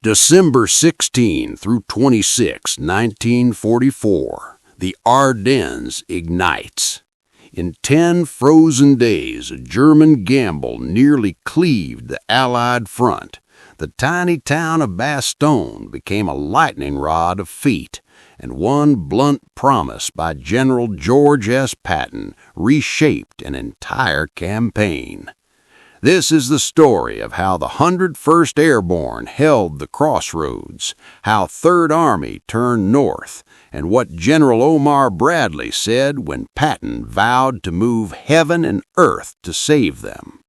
December 16 through 26, 1944, the Ardennes ignites. In 10 frozen days, a German gamble nearly cleaved the Allied front. The tiny town of Bastogne became a lightning rod of feet, and one blunt promise by General George S. Patton reshaped an entire campaign. This is the story of how the 101st Airborne held the crossroads, how 3rd Army turned north, and what General Omar Bradley said when Patton vowed to move heaven and earth to save them.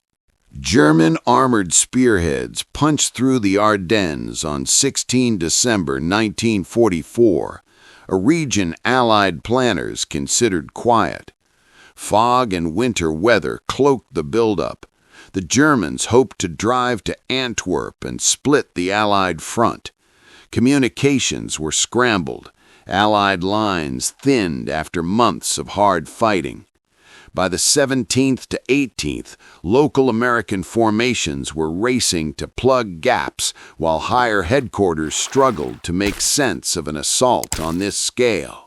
German armored spearheads punched through the Ardennes on 16 December 1944, a region Allied planners considered quiet. Fog and winter weather cloaked the buildup. The Germans hoped to drive to Antwerp and split the Allied front. Communications were scrambled, Allied lines thinned after months of hard fighting. By the 17th to 18th, local American formations were racing to plug gaps while higher headquarters struggled to make sense of an assault on this scale.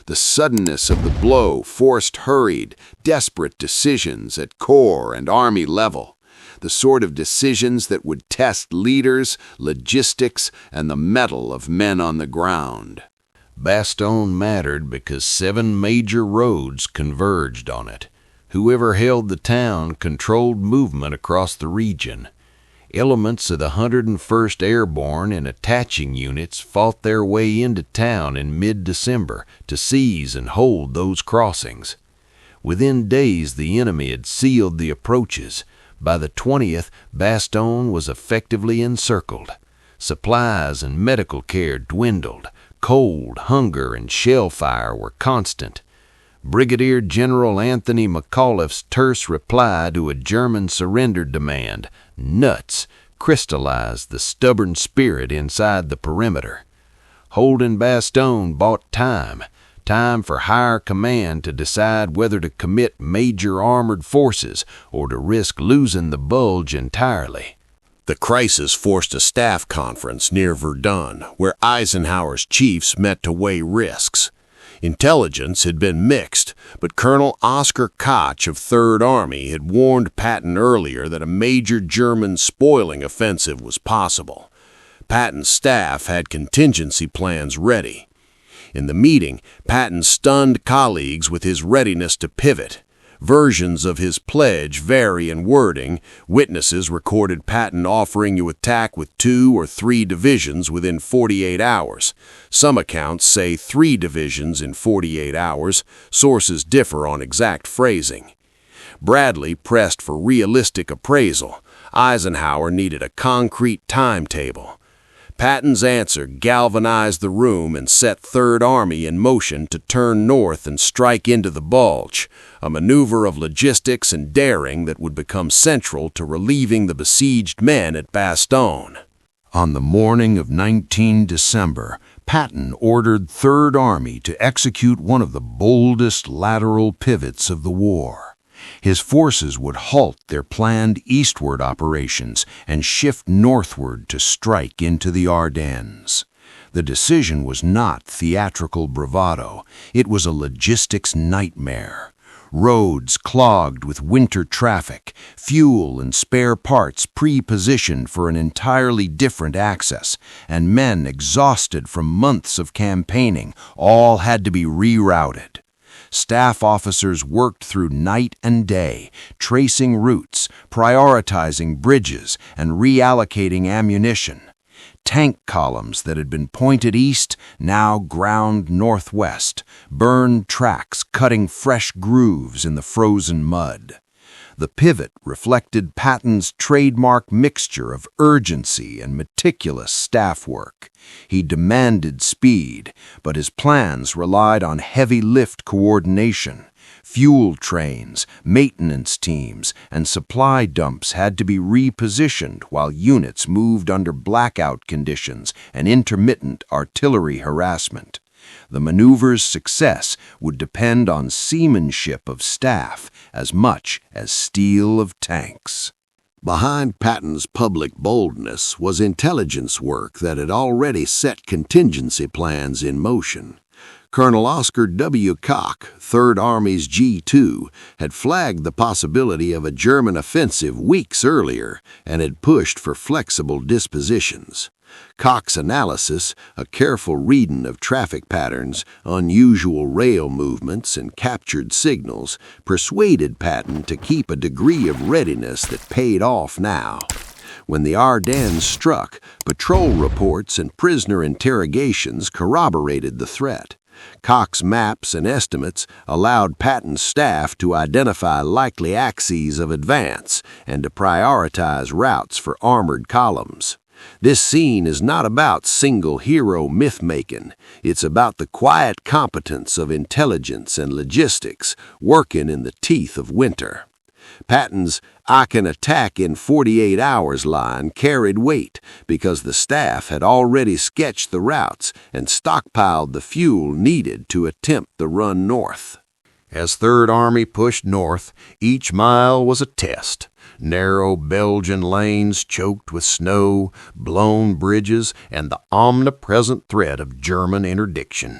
The suddenness of the blow forced hurried, desperate decisions at Corps and Army level, the sort of decisions that would test leaders, logistics, and the mettle of men on the ground. Bastogne mattered because 7 major roads converged on it. Whoever held the town controlled movement across the region. Elements of the 101st Airborne and attaching units fought their way into town in mid-December to seize and hold those crossings. Within days, the enemy had sealed the approaches. By the 20th, Bastogne was effectively encircled. Supplies and medical care dwindled. Cold, hunger, and shell fire were constant. Brigadier General Anthony McAuliffe's terse reply to a German surrender demand, nuts, crystallized the stubborn spirit inside the perimeter. Holding Bastogne bought time for higher command to decide whether to commit major armored forces or to risk losing the Bulge entirely. The crisis forced a staff conference near Verdun, where Eisenhower's chiefs met to weigh risks. Intelligence had been mixed, but Colonel Oscar Koch of 3rd Army had warned Patton earlier that a major German spoiling offensive was possible. Patton's staff had contingency plans ready. In the meeting, Patton stunned colleagues with his readiness to pivot. Versions of his pledge vary in wording. Witnesses recorded Patton offering to attack with 2 or 3 divisions within 48 hours. Some accounts say 3 divisions in 48 hours. Sources differ on exact phrasing. Bradley pressed for realistic appraisal. Eisenhower needed a concrete timetable. Patton's answer galvanized the room and set 3rd Army in motion to turn north and strike into the Bulge, a maneuver of logistics and daring that would become central to relieving the besieged men at Bastogne. On the morning of 19 December, Patton ordered 3rd Army to execute one of the boldest lateral pivots of the war. His forces would halt their planned eastward operations and shift northward to strike into the Ardennes. The decision was not theatrical bravado. It was a logistics nightmare. Roads clogged with winter traffic, fuel and spare parts pre-positioned for an entirely different access, and men exhausted from months of campaigning all had to be rerouted. Staff officers worked through night and day, tracing routes, prioritizing bridges, and reallocating ammunition. Tank columns that had been pointed east now ground northwest, burned tracks cutting fresh grooves in the frozen mud. The pivot reflected Patton's trademark mixture of urgency and meticulous staff work. He demanded speed, but his plans relied on heavy lift coordination. Fuel trains, maintenance teams, and supply dumps had to be repositioned while units moved under blackout conditions and intermittent artillery harassment. The maneuver's success would depend on seamanship of staff as much as steel of tanks. Behind Patton's public boldness was intelligence work that had already set contingency plans in motion. Colonel Oscar W. Koch, 3rd Army's G2, had flagged the possibility of a German offensive weeks earlier and had pushed for flexible dispositions. Koch's analysis, a careful reading of traffic patterns, unusual rail movements, and captured signals, persuaded Patton to keep a degree of readiness that paid off now. When the Ardennes struck, patrol reports and prisoner interrogations corroborated the threat. Koch's maps and estimates allowed Patton's staff to identify likely axes of advance and to prioritize routes for armored columns. This scene is not about single hero myth-making. It's about the quiet competence of intelligence and logistics working in the teeth of winter. Patton's "I can attack in 48 hours" line carried weight because the staff had already sketched the routes and stockpiled the fuel needed to attempt the run north. As 3rd Army pushed north, each mile was a test. Narrow Belgian lanes choked with snow, blown bridges, and the omnipresent threat of German interdiction.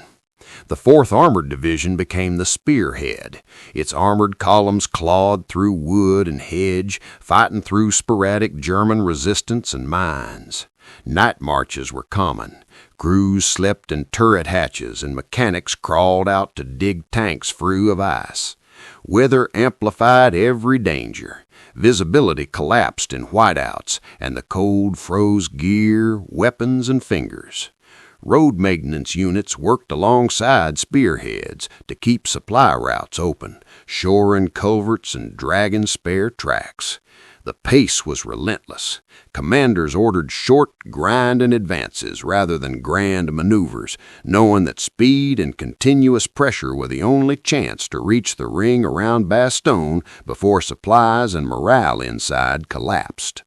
The 4th Armored Division became the spearhead. Its armored columns clawed through wood and hedge, fighting through sporadic German resistance and mines. Night marches were common. Crews slept in turret hatches, and mechanics crawled out to dig tanks free of ice. Weather amplified every danger. Visibility collapsed in whiteouts, and the cold froze gear, weapons, and fingers. Road maintenance units worked alongside spearheads to keep supply routes open, shoring culverts and dragging spare tracks. The pace was relentless. Commanders ordered short, grinding advances rather than grand maneuvers, knowing that speed and continuous pressure were the only chance to reach the ring around Bastogne before supplies and morale inside collapsed.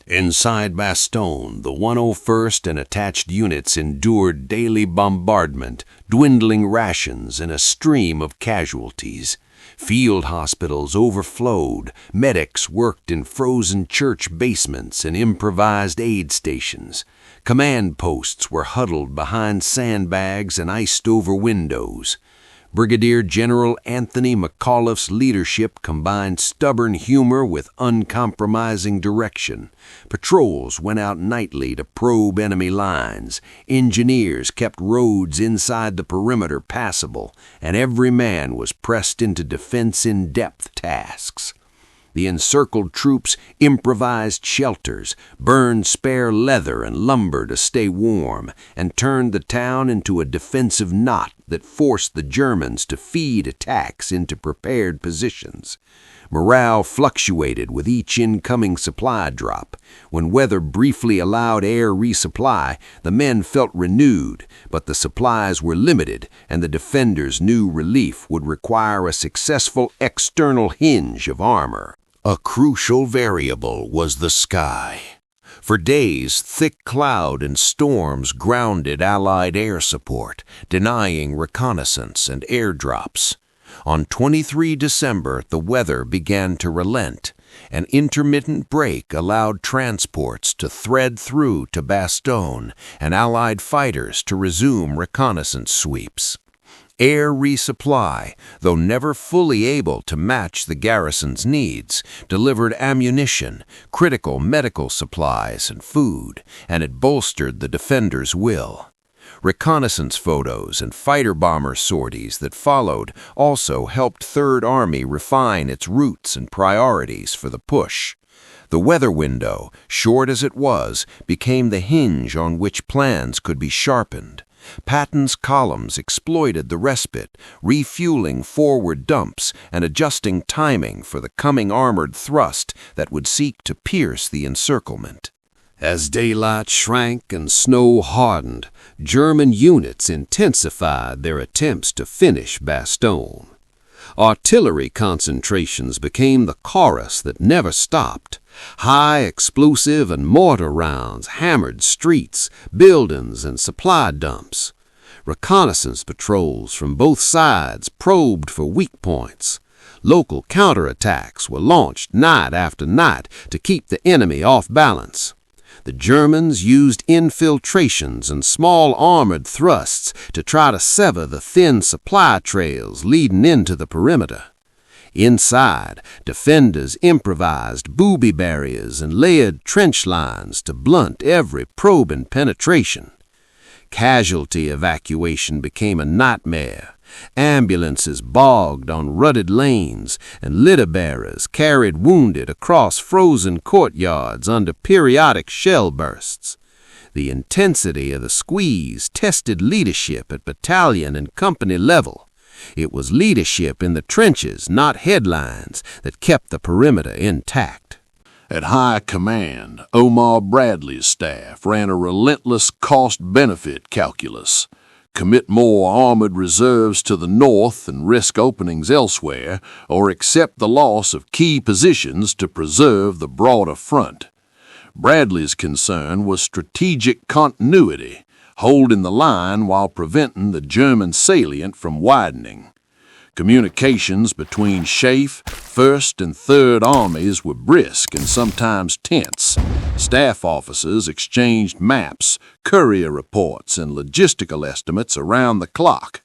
Inside Bastogne, the 101st and attached units endured daily bombardment, dwindling rations, and a stream of casualties. Field hospitals overflowed, medics worked in frozen church basements and improvised aid stations. Command posts were huddled behind sandbags and iced-over windows. Brigadier General Anthony McAuliffe's leadership combined stubborn humor with uncompromising direction. Patrols went out nightly to probe enemy lines. Engineers kept roads inside the perimeter passable, and every man was pressed into defense-in-depth tasks. The encircled troops improvised shelters, burned spare leather and lumber to stay warm, and turned the town into a defensive knot that forced the Germans to feed attacks into prepared positions. Morale fluctuated with each incoming supply drop. When weather briefly allowed air resupply, the men felt renewed, but the supplies were limited, and the defenders knew relief would require a successful external hinge of armor. A crucial variable was the sky. For days, thick cloud and storms grounded Allied air support, denying reconnaissance and airdrops. On 23 December, the weather began to relent. An intermittent break allowed transports to thread through to Bastogne and Allied fighters to resume reconnaissance sweeps. Air resupply, though never fully able to match the garrison's needs, delivered ammunition, critical medical supplies, and food, and it bolstered the defenders' will. Reconnaissance photos and fighter-bomber sorties that followed also helped 3rd Army refine its routes and priorities for the push. The weather window, short as it was, became the hinge on which plans could be sharpened. Patton's columns exploited the respite, refueling forward dumps and adjusting timing for the coming armored thrust that would seek to pierce the encirclement. As daylight shrank and snow hardened, German units intensified their attempts to finish Bastogne. Artillery concentrations became the chorus that never stopped. High explosive and mortar rounds hammered streets, buildings, and supply dumps. Reconnaissance patrols from both sides probed for weak points. Local counterattacks were launched night after night to keep the enemy off balance. The Germans used infiltrations and small armored thrusts to try to sever the thin supply trails leading into the perimeter. Inside, defenders improvised booby barriers and layered trench lines to blunt every probing penetration. Casualty evacuation became a nightmare. Ambulances bogged on rutted lanes, and litter bearers carried wounded across frozen courtyards under periodic shell bursts. The intensity of the squeeze tested leadership at battalion and company level. It was leadership in the trenches, not headlines, that kept the perimeter intact. At high command, Omar Bradley's staff ran a relentless cost-benefit calculus. Commit more armored reserves to the north and risk openings elsewhere, or accept the loss of key positions to preserve the broader front. Bradley's concern was strategic continuity, holding the line while preventing the German salient from widening. Communications between SHAEF, 1st and 3rd Armies were brisk and sometimes tense. Staff officers exchanged maps, courier reports, and logistical estimates around the clock.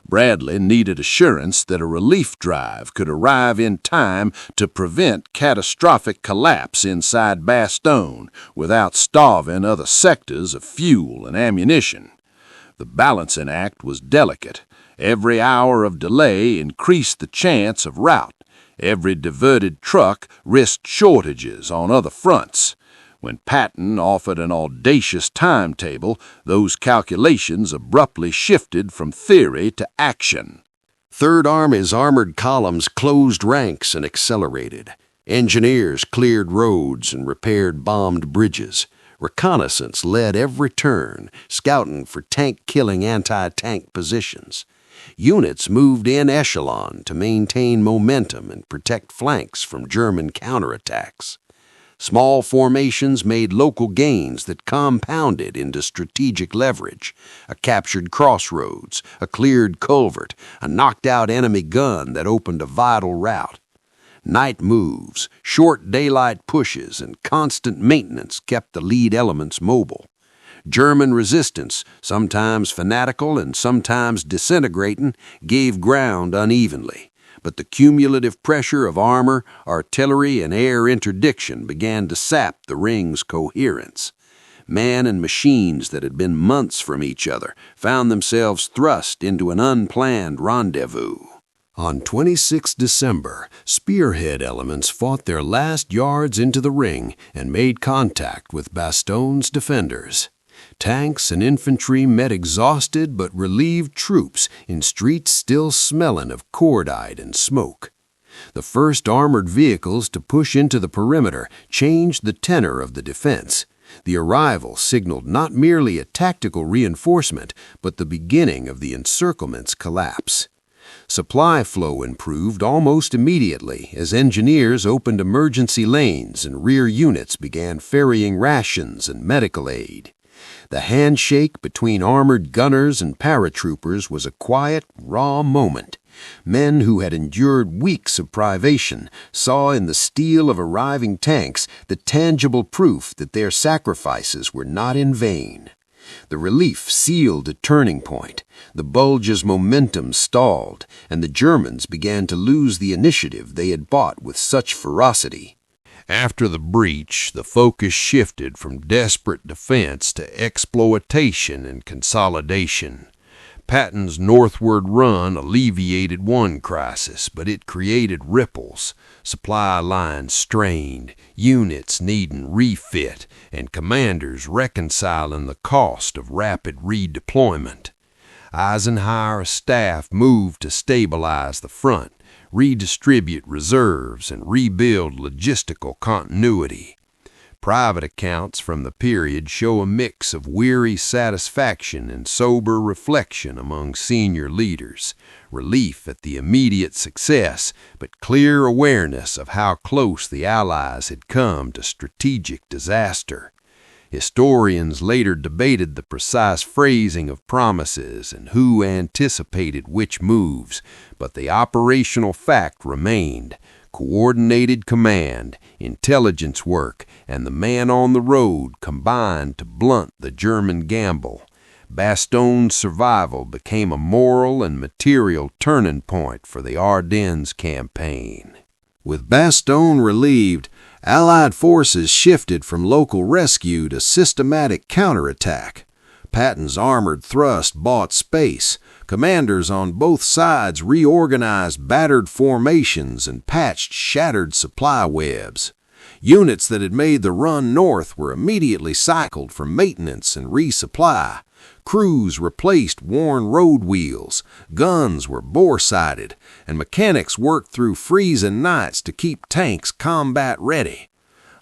Bradley needed assurance that a relief drive could arrive in time to prevent catastrophic collapse inside Bastogne without starving other sectors of fuel and ammunition. The balancing act was delicate. Every hour of delay increased the chance of rout. Every diverted truck risked shortages on other fronts. When Patton offered an audacious timetable, those calculations abruptly shifted from theory to action. Third Army's armored columns closed ranks and accelerated. Engineers cleared roads and repaired bombed bridges. Reconnaissance led every turn, scouting for tank-killing anti-tank positions. Units moved in echelon to maintain momentum and protect flanks from German counterattacks. Small formations made local gains that compounded into strategic leverage. A captured crossroads, a cleared culvert, a knocked-out enemy gun that opened a vital route. Night moves, short daylight pushes, and constant maintenance kept the lead elements mobile. German resistance, sometimes fanatical and sometimes disintegrating, gave ground unevenly. But the cumulative pressure of armor, artillery, and air interdiction began to sap the ring's coherence. Man and machines that had been months from each other found themselves thrust into an unplanned rendezvous. On 26 December, spearhead elements fought their last yards into the ring and made contact with Bastogne's defenders. Tanks and infantry met exhausted but relieved troops in streets still smelling of cordite and smoke. The first armored vehicles to push into the perimeter changed the tenor of the defense. The arrival signaled not merely a tactical reinforcement, but the beginning of the encirclement's collapse. Supply flow improved almost immediately as engineers opened emergency lanes and rear units began ferrying rations and medical aid. The handshake between armored gunners and paratroopers was a quiet, raw moment. Men who had endured weeks of privation saw in the steel of arriving tanks the tangible proof that their sacrifices were not in vain. The relief sealed a turning point. The Bulge's momentum stalled, and the Germans began to lose the initiative they had bought with such ferocity. After the breach, the focus shifted from desperate defense to exploitation and consolidation. Patton's northward run alleviated one crisis, but it created ripples. Supply lines strained, units needing refit, and commanders reconciling the cost of rapid redeployment. Eisenhower's staff moved to stabilize the front, redistribute reserves, and rebuild logistical continuity. Private accounts from the period show a mix of weary satisfaction and sober reflection among senior leaders, relief at the immediate success, but clear awareness of how close the Allies had come to strategic disaster. Historians later debated the precise phrasing of promises and who anticipated which moves, but the operational fact remained: coordinated command, intelligence work, and the man on the road combined to blunt the German gamble. Bastogne's survival became a moral and material turning point for the Ardennes campaign. With Bastogne relieved, Allied forces shifted from local rescue to systematic counterattack. Patton's armored thrust bought space. Commanders on both sides reorganized battered formations and patched shattered supply webs. Units that had made the run north were immediately cycled for maintenance and resupply. Crews replaced worn road wheels, guns were bore-sighted, and mechanics worked through freezing nights to keep tanks combat ready.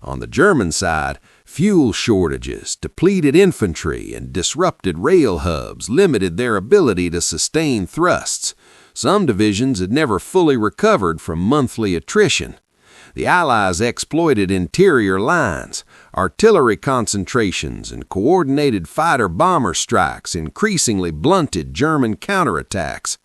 On the German side, fuel shortages, depleted infantry, and disrupted rail hubs limited their ability to sustain thrusts. Some divisions had never fully recovered from monthly attrition. The Allies exploited interior lines. Artillery concentrations and coordinated fighter-bomber strikes increasingly blunted German counterattacks.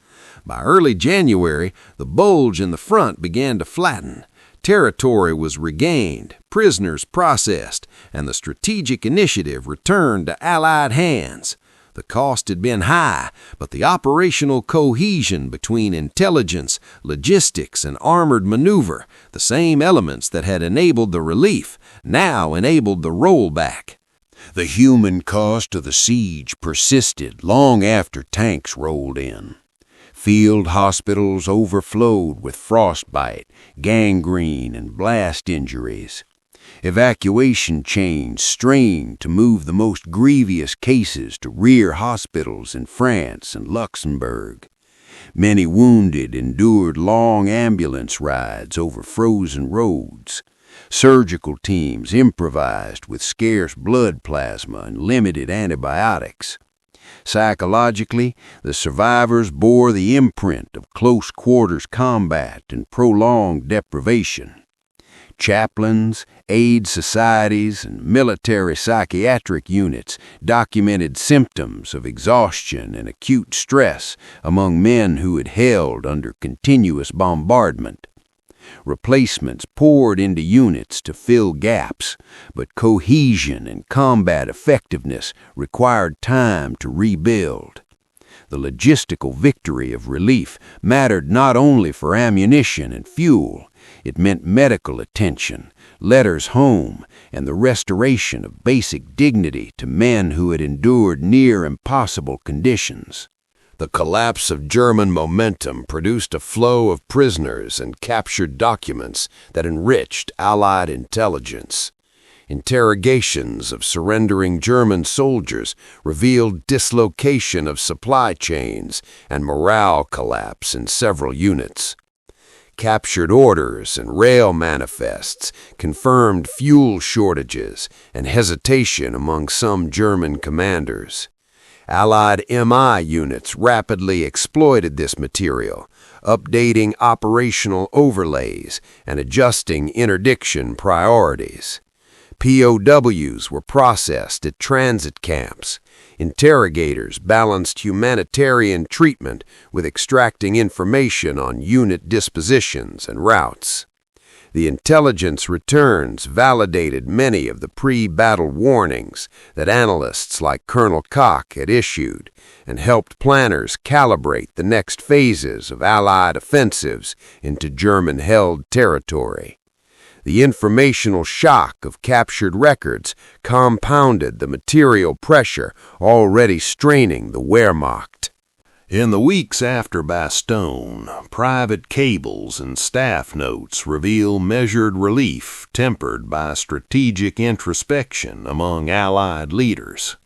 By early January, the bulge in the front began to flatten. Territory was regained, prisoners processed, and the strategic initiative returned to Allied hands. The cost had been high, but the operational cohesion between intelligence, logistics, and armored maneuver, the same elements that had enabled the relief, now enabled the rollback. The human cost of the siege persisted long after tanks rolled in. Field hospitals overflowed with frostbite, gangrene, and blast injuries. Evacuation chains strained to move the most grievous cases to rear hospitals in France and Luxembourg. Many wounded endured long ambulance rides over frozen roads. Surgical teams improvised with scarce blood plasma and limited antibiotics. Psychologically, the survivors bore the imprint of close quarters combat and prolonged deprivation. Chaplains, aid societies, and military psychiatric units documented symptoms of exhaustion and acute stress among men who had held under continuous bombardment. Replacements poured into units to fill gaps, but cohesion and combat effectiveness required time to rebuild. The logistical victory of relief mattered not only for ammunition and fuel. It meant medical attention, letters home, and the restoration of basic dignity to men who had endured near impossible conditions. The collapse of German momentum produced a flow of prisoners and captured documents that enriched Allied intelligence. Interrogations of surrendering German soldiers revealed dislocation of supply chains and morale collapse in several units. Captured orders and rail manifests confirmed fuel shortages and hesitation among some German commanders. Allied MI units rapidly exploited this material, updating operational overlays and adjusting interdiction priorities. POWs were processed at transit camps. Interrogators balanced humanitarian treatment with extracting information on unit dispositions and routes. The intelligence returns validated many of the pre-battle warnings that analysts like Colonel Koch had issued and helped planners calibrate the next phases of Allied offensives into German-held territory. The informational shock of captured records compounded the material pressure already straining the Wehrmacht. In the weeks after Bastogne, private cables and staff notes reveal measured relief tempered by strategic introspection among Allied leaders.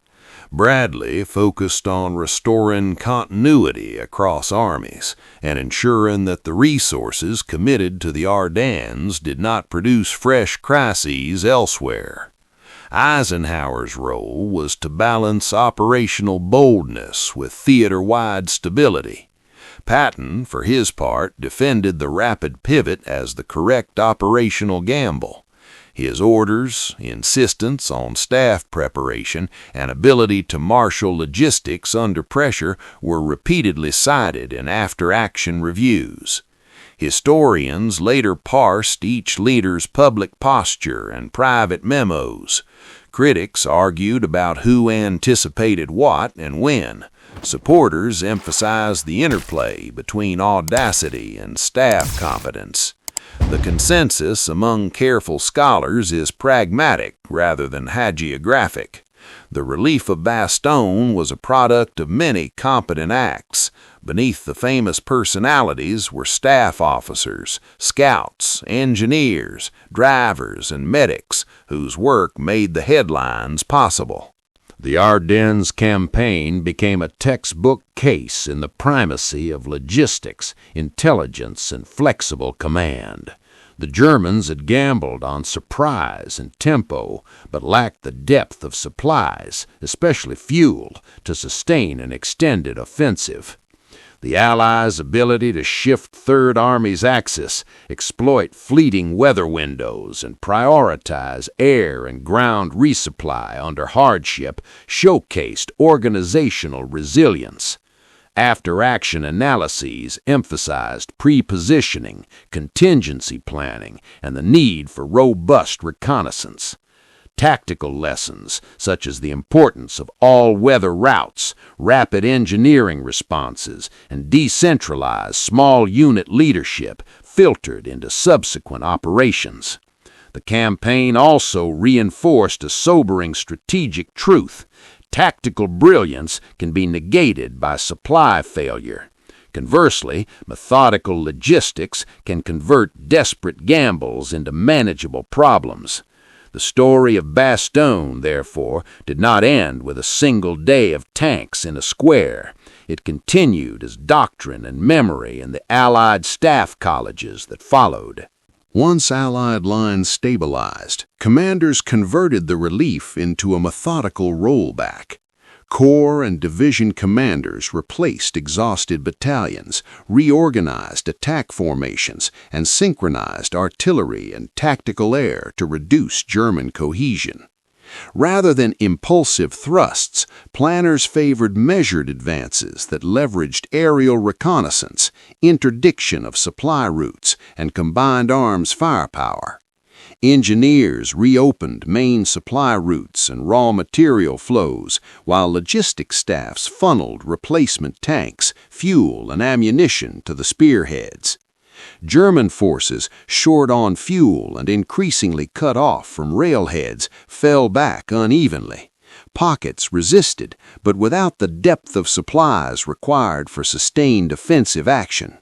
Bradley focused on restoring continuity across armies and ensuring that the resources committed to the Ardennes did not produce fresh crises elsewhere. Eisenhower's role was to balance operational boldness with theater-wide stability. Patton, for his part, defended the rapid pivot as the correct operational gamble. His orders, insistence on staff preparation, and ability to marshal logistics under pressure were repeatedly cited in after-action reviews. Historians later parsed each leader's public posture and private memos. Critics argued about who anticipated what and when. Supporters emphasized the interplay between audacity and staff competence. The consensus among careful scholars is pragmatic rather than hagiographic. The relief of Bastogne was a product of many competent acts. Beneath the famous personalities were staff officers, scouts, engineers, drivers, and medics whose work made the headlines possible. The Ardennes campaign became a textbook case in the primacy of logistics, intelligence, and flexible command. The Germans had gambled on surprise and tempo, but lacked the depth of supplies, especially fuel, to sustain an extended offensive. The Allies' ability to shift Third Army's axis, exploit fleeting weather windows, and prioritize air and ground resupply under hardship showcased organizational resilience. After-action analyses emphasized pre-positioning, contingency planning, and the need for robust reconnaissance. Tactical lessons, such as the importance of all-weather routes, rapid engineering responses, and decentralized small-unit leadership, filtered into subsequent operations. The campaign also reinforced a sobering strategic truth. Tactical brilliance can be negated by supply failure. Conversely, methodical logistics can convert desperate gambles into manageable problems. The story of Bastogne, therefore, did not end with a single day of tanks in a square. It continued as doctrine and memory in the Allied staff colleges that followed. Once Allied lines stabilized, commanders converted the relief into a methodical rollback. Corps and division commanders replaced exhausted battalions, reorganized attack formations, and synchronized artillery and tactical air to reduce German cohesion. Rather than impulsive thrusts, planners favored measured advances that leveraged aerial reconnaissance, interdiction of supply routes, and combined arms firepower. Engineers reopened main supply routes and raw material flows, while logistics staffs funneled replacement tanks, fuel, and ammunition to the spearheads. German forces, short on fuel and increasingly cut off from railheads, fell back unevenly. Pockets resisted, but without the depth of supplies required for sustained offensive action.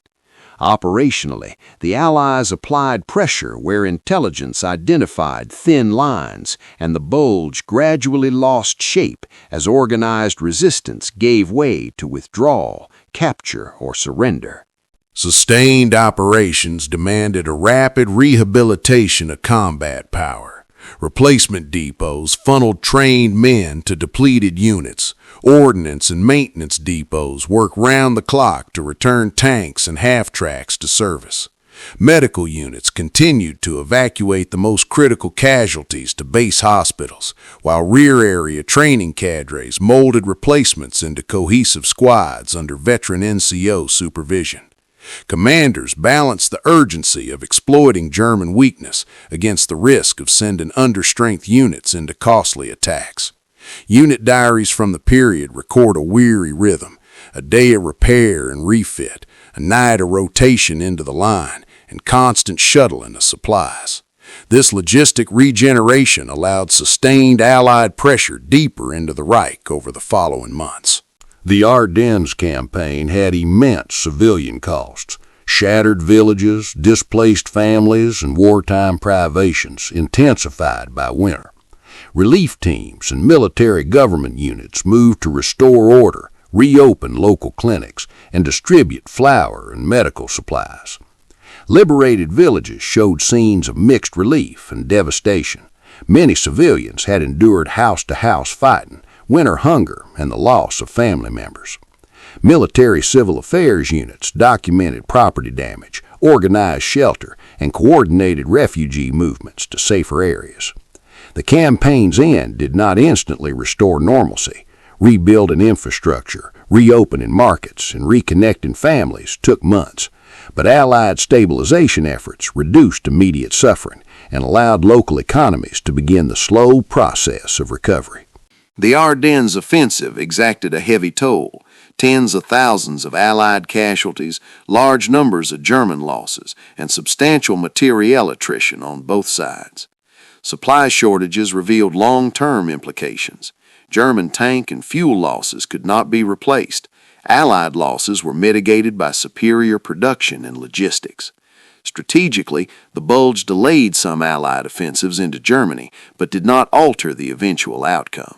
Operationally, the Allies applied pressure where intelligence identified thin lines, and the Bulge gradually lost shape as organized resistance gave way to withdrawal, capture, or surrender. Sustained operations demanded a rapid rehabilitation of combat power. Replacement depots funneled trained men to depleted units. Ordnance and maintenance depots worked round the clock to return tanks and half-tracks to service. Medical units continued to evacuate the most critical casualties to base hospitals, while rear area training cadres molded replacements into cohesive squads under veteran NCO supervision. Commanders balanced the urgency of exploiting German weakness against the risk of sending understrength units into costly attacks. Unit diaries from the period record a weary rhythm, a day of repair and refit, a night of rotation into the line, and constant shuttling of supplies. This logistic regeneration allowed sustained Allied pressure deeper into the Reich over the following months. The Ardennes campaign had immense civilian costs. Shattered villages, displaced families, and wartime privations intensified by winter. Relief teams and military government units moved to restore order, reopen local clinics, and distribute flour and medical supplies. Liberated villages showed scenes of mixed relief and devastation. Many civilians had endured house-to-house fighting, winter hunger, and the loss of family members. Military civil affairs units documented property damage, organized shelter, and coordinated refugee movements to safer areas. The campaign's end did not instantly restore normalcy. Rebuilding infrastructure, reopening markets, and reconnecting families took months, but Allied stabilization efforts reduced immediate suffering and allowed local economies to begin the slow process of recovery. The Ardennes offensive exacted a heavy toll. Tens of thousands of Allied casualties, large numbers of German losses, and substantial materiel attrition on both sides. Supply shortages revealed long-term implications. German tank and fuel losses could not be replaced. Allied losses were mitigated by superior production and logistics. Strategically, the Bulge delayed some Allied offensives into Germany, but did not alter the eventual outcome.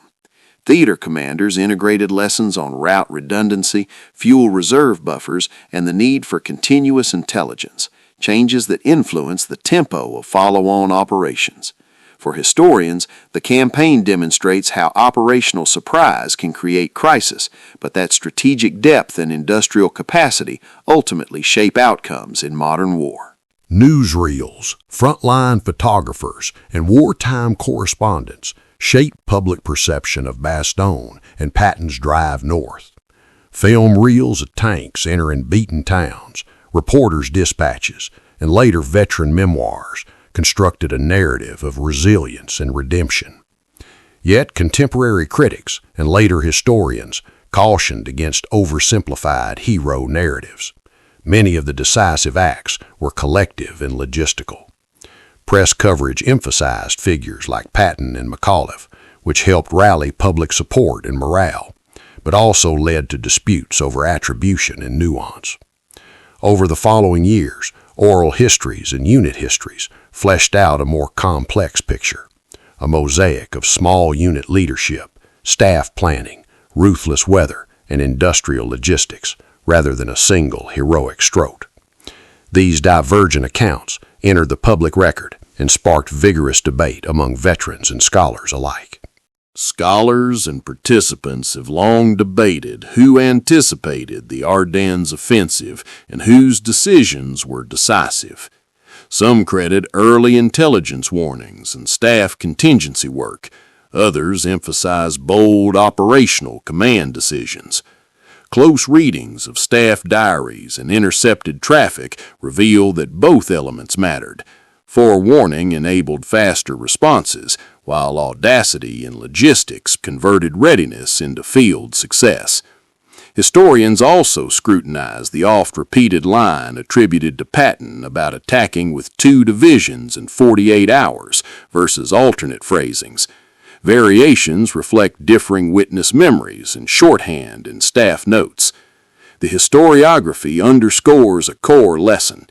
Theater commanders integrated lessons on route redundancy, fuel reserve buffers, and the need for continuous intelligence, changes that influence the tempo of follow-on operations. For historians, the campaign demonstrates how operational surprise can create crisis, but that strategic depth and industrial capacity ultimately shape outcomes in modern war. Newsreels, frontline photographers, and wartime correspondents shaped public perception of Bastogne and Patton's drive north. Film reels of tanks entering beaten towns, reporters' dispatches, and later veteran memoirs constructed a narrative of resilience and redemption. Yet contemporary critics and later historians cautioned against oversimplified hero narratives. Many of the decisive acts were collective and logistical. Press coverage emphasized figures like Patton and McAuliffe, which helped rally public support and morale, but also led to disputes over attribution and nuance. Over the following years, oral histories and unit histories fleshed out a more complex picture, a mosaic of small unit leadership, staff planning, ruthless weather, and industrial logistics, rather than a single heroic stroke. These divergent accounts entered the public record and sparked vigorous debate among veterans and scholars alike. Scholars and participants have long debated who anticipated the Ardennes offensive and whose decisions were decisive. Some credit early intelligence warnings and staff contingency work. Others emphasize bold operational command decisions. Close readings of staff diaries and intercepted traffic reveal that both elements mattered. Forewarning enabled faster responses, while audacity and logistics converted readiness into field success. Historians also scrutinize the oft-repeated line attributed to Patton about attacking with 2 divisions in 48 hours versus alternate phrasings. Variations reflect differing witness memories and shorthand in staff notes. The historiography underscores a core lesson.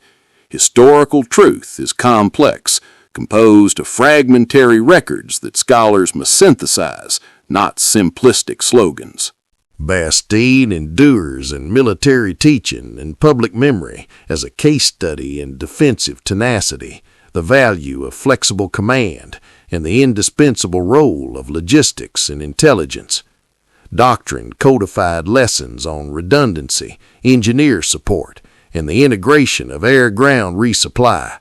Historical truth is complex, composed of fragmentary records that scholars must synthesize, not simplistic slogans. Bastogne endures in military teaching and public memory as a case study in defensive tenacity, the value of flexible command, and the indispensable role of logistics and intelligence. Doctrine codified lessons on redundancy, engineer support, and the integration of air-ground resupply.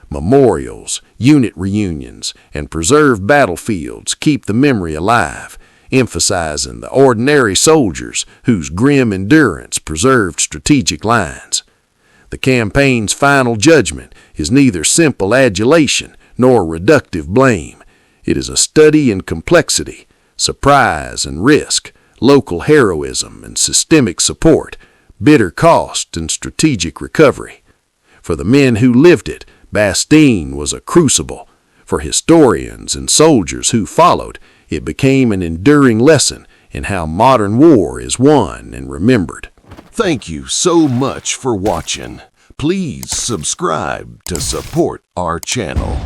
Memorials, unit reunions, and preserved battlefields keep the memory alive, emphasizing the ordinary soldiers whose grim endurance preserved strategic lines. The campaign's final judgment is neither simple adulation nor reductive blame. It is a study in complexity, surprise and risk, local heroism and systemic support, bitter cost and strategic recovery. For the men who lived it, Bastogne was a crucible. For historians and soldiers who followed, it became an enduring lesson in how modern war is won and remembered. Thank you so much for watching. Please subscribe to support our channel.